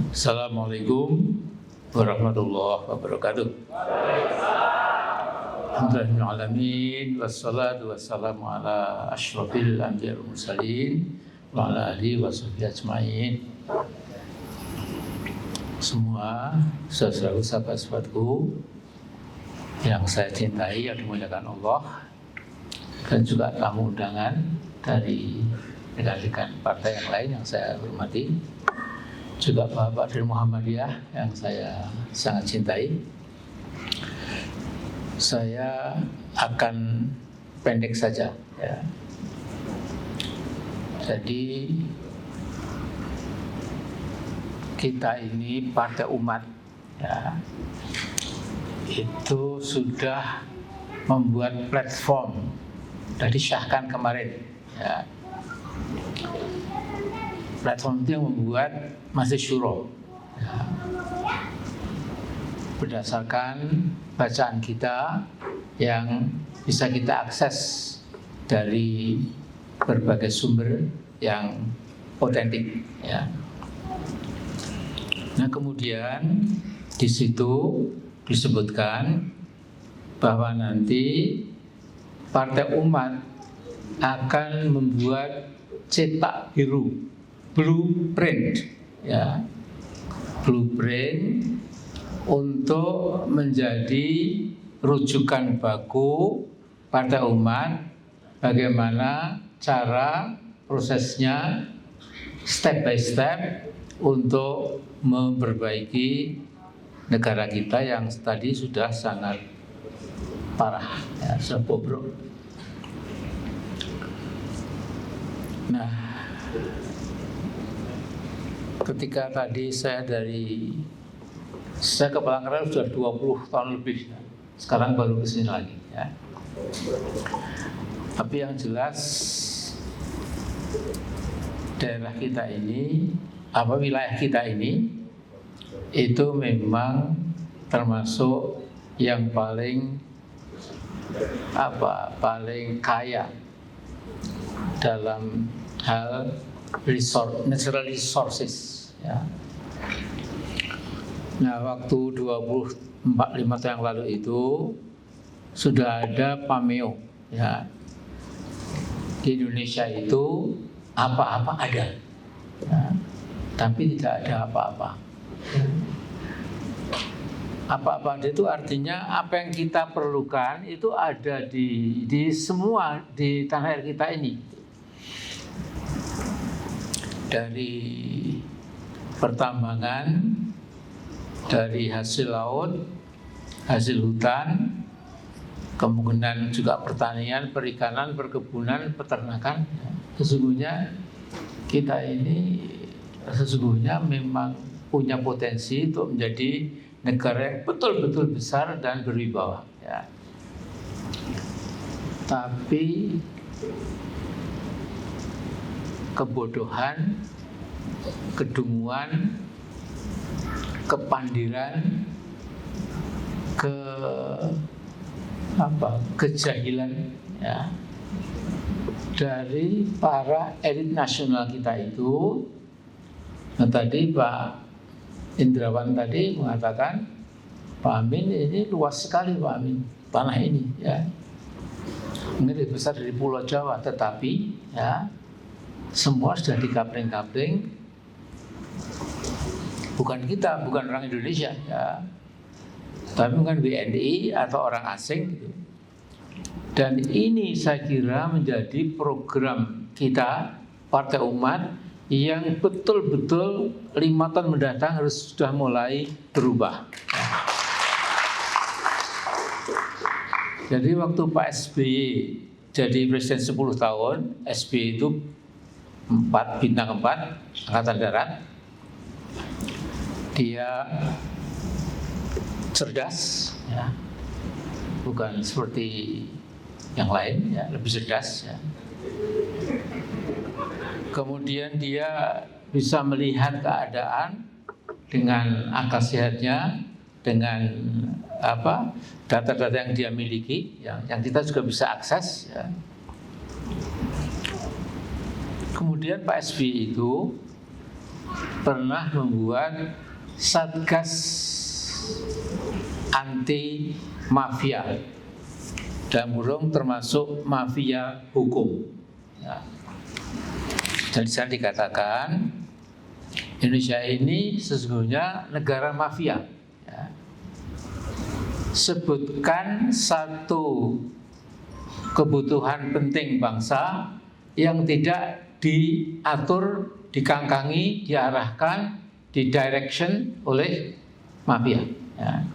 Assalamualaikum warahmatullahi wabarakatuh. Alhamdulillahirrahmanirrahim. Wassalatu wassalamu ala asyrafil anbiya wal mursalin wa ala alihi wa sahbihi ajma'in. Semua sahabat-sahabatku yang saya cintai, yang dimuliakan Allah, dan juga tamu undangan dari rekan-rekan partai yang lain yang saya hormati, juga Bapak dari Muhammadiyah yang saya sangat cintai. Saya akan pendek saja, ya. Jadi kita ini partai umat, ya, itu sudah membuat platform, sudah disahkan kemarin, ya. Platform itu yang membuat Majelis Syuro, ya, berdasarkan bacaan kita yang bisa kita akses dari berbagai sumber yang otentik, ya. Nah, kemudian di situ disebutkan bahwa nanti Partai Umat akan membuat cetak biru, blueprint, ya, blueprint untuk menjadi rujukan baku Partai Umat, bagaimana cara prosesnya step by step untuk memperbaiki negara kita yang tadi sudah sangat parah, ya, sudah bobrok. Nah, ketika tadi saya ke Palangkaraya sudah 20 tahun lebih, ya. Sekarang baru kesini lagi, ya. Tapi yang jelas daerah kita ini, wilayah kita ini itu memang termasuk yang paling kaya dalam hal natural resources, ya. Nah, waktu 25 tahun yang lalu itu sudah ada PAMEO, ya. Di Indonesia itu apa-apa ada, ya, tapi tidak ada apa-apa. Apa-apa itu artinya apa yang kita perlukan itu ada di semua di tanah air kita ini. Dari pertambangan, dari hasil laut, hasil hutan, kemungkinan juga pertanian, perikanan, perkebunan, peternakan. Sesungguhnya kita ini memang punya potensi untuk menjadi negara yang betul-betul besar dan berwibawa, ya. Tapi kebodohan, kedunguan, kepandiran, kejahilan, ya, dari para elit nasional kita itu. Nah, tadi Pak Indrawan tadi mengatakan, Pak Amin, ini luas sekali Pak Amin, tanah ini, ya. Ini lebih besar dari Pulau Jawa, tetapi, ya, semua sudah dikapling-kapling. Bukan kita, bukan orang Indonesia, ya, tapi bukan WNI atau orang asing, gitu. Dan ini saya kira menjadi program kita Partai Umat yang betul-betul 5 tahun mendatang harus sudah mulai berubah. Jadi waktu Pak SBY jadi presiden 10 tahun, SBY itu 4, bintang 4, Angkatan Darat. Dia cerdas, ya, bukan seperti yang lain, ya, lebih cerdas, ya. Kemudian dia bisa melihat keadaan dengan akal sehatnya, dengan data-data yang dia miliki, yang kita juga bisa akses, ya. Kemudian Pak SBY itu pernah membuat Satgas Anti Mafia, dalam kurung termasuk mafia hukum. Ya. Jadi saya dikatakan Indonesia ini sesungguhnya negara mafia. Ya. Sebutkan satu kebutuhan penting bangsa yang tidak diatur, dikangkangi, diarahkan, didirection oleh mafia. Ya.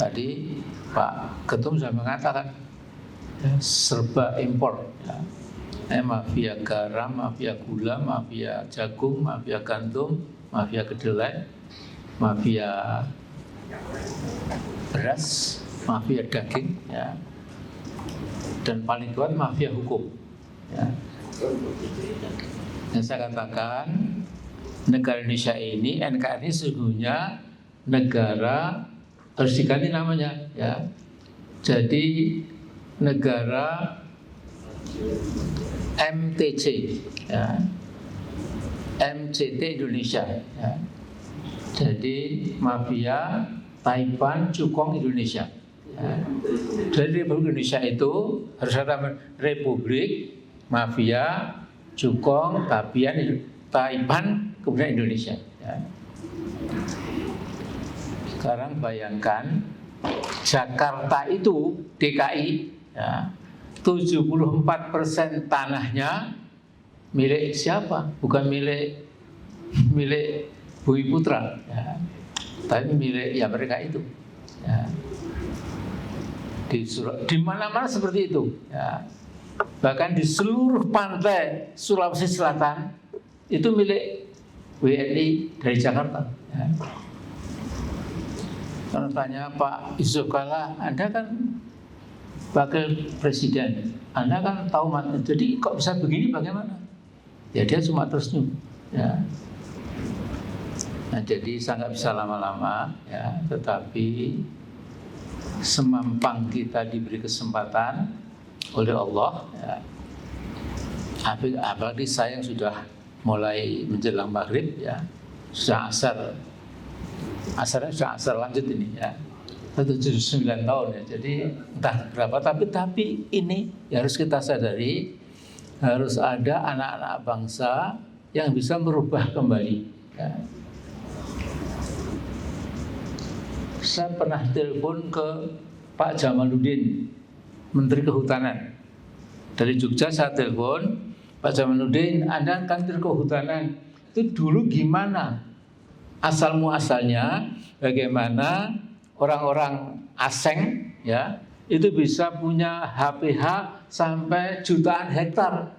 Tadi Pak Ketum sudah mengatakan serba impor. Ya. Mafia garam, mafia gula, mafia jagung, mafia gandum, mafia kedelai, mafia beras, mafia daging, ya. Dan paling kuat mafia hukum. Ya. Yang saya katakan negara Indonesia ini, NKRI sesungguhnya negara harus diganti namanya, ya. Jadi negara MTC, ya. MCT Indonesia, ya. Jadi mafia Taipan Cukong Indonesia. Ya. Jadi Republik Indonesia itu harus ada Republik Mafia Cukong Taipan kemudian Indonesia. Ya. Sekarang bayangkan Jakarta itu DKI, ya, 74% tanahnya milik siapa? Bukan milik Bumi Putra, ya, tapi milik ya mereka itu. Ya. Di mana-mana seperti itu. Ya. Bahkan di seluruh pantai Sulawesi Selatan itu milik WNI dari Jakarta. Ya. Kalau tanya Pak Yusuf Kalla, Anda kan Wakil Presiden, Anda kan tahu jadi kok bisa begini bagaimana? Ya dia cuma tersenyum. Ya. Nah jadi saya nggak bisa lama-lama, ya, tetapi semampang kita diberi kesempatan oleh Allah, ya. Apalagi saya yang sudah mulai menjelang maghrib, ya, sudah asarnya sudah asar lanjut ini, ya. 79 tahun, ya. Jadi entah berapa, tapi ini ya harus kita sadari, harus ada anak-anak bangsa yang bisa merubah kembali. Ya. Saya pernah telepon ke Pak Jamaluddin, Menteri Kehutanan. Dari Jogja saya telepon, Pak Jamaluddin, Anda kan Menteri Kehutanan, itu dulu gimana asal muasalnya, bagaimana orang-orang asing, ya, itu bisa punya HPH sampai jutaan hektar.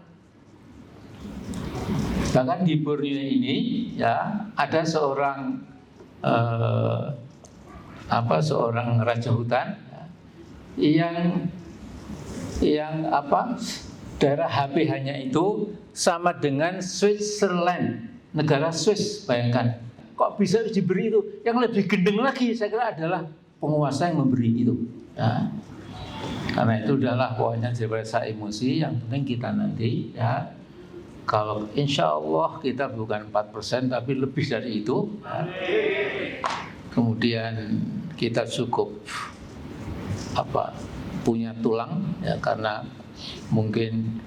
Bahkan di Borneo ini, ya, ada seorang raja hutan, ya, yang daerah HPH-nya itu sama dengan Switzerland, negara Swiss, bayangkan. Kok bisa diberi itu? Yang lebih gendeng lagi saya kira adalah penguasa yang memberi itu. Ya. Karena itu udahlah, pokoknya daripada saya emosi, yang penting kita nanti, ya, kalau insya Allah kita bukan 4% tapi lebih dari itu, ya. Kemudian kita cukup punya tulang, ya, karena mungkin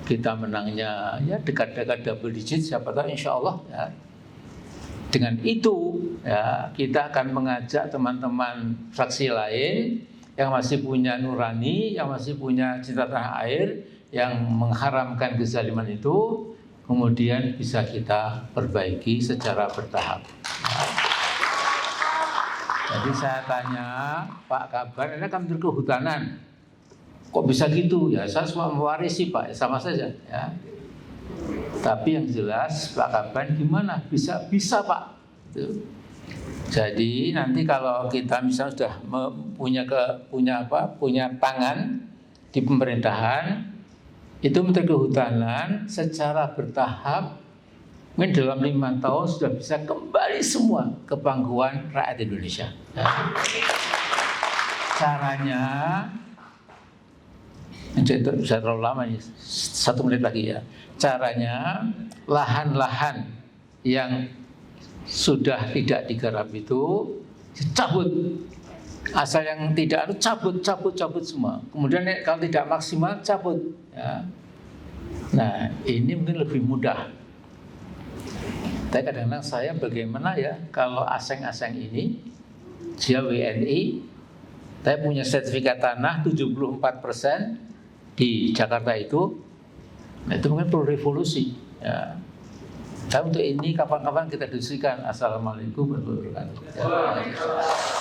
kita menangnya ya dekat-dekat double digit, siapa tahu insya Allah, ya. Dengan itu, ya, kita akan mengajak teman-teman fraksi lain yang masih punya nurani, yang masih punya cinta tanah air, yang mengharamkan kezaliman itu, kemudian bisa kita perbaiki secara bertahap. Jadi saya tanya Pak Kaban, ini kan Menteri Kehutanan, kok bisa gitu? Ya saya cuma mewarisi Pak, sama saja, ya. Tapi yang jelas Pak Kaban gimana? Bisa Pak. Jadi nanti kalau kita misalnya sudah punya tangan di pemerintahan, itu Menteri Kehutanan secara bertahap, mungkin dalam 5 tahun sudah bisa kembali semua ke pangkuan rakyat Indonesia. Caranya, bisa terlalu lama ya, 1 menit lagi, ya. Caranya lahan-lahan yang sudah tidak digarap itu cabut. Asal yang tidak itu cabut semua. Kemudian kalau tidak maksimal cabut. Ya. Nah ini mungkin lebih mudah. Tapi kadang-kadang saya bagaimana ya kalau aseng-aseng ini dia WNI, saya punya sertifikat tanah 74% di Jakarta itu, nah itu mungkin perlu revolusi. Ya. Tapi untuk ini kapan-kapan kita diskusikan. Assalamualaikum warahmatullahi wabarakatuh.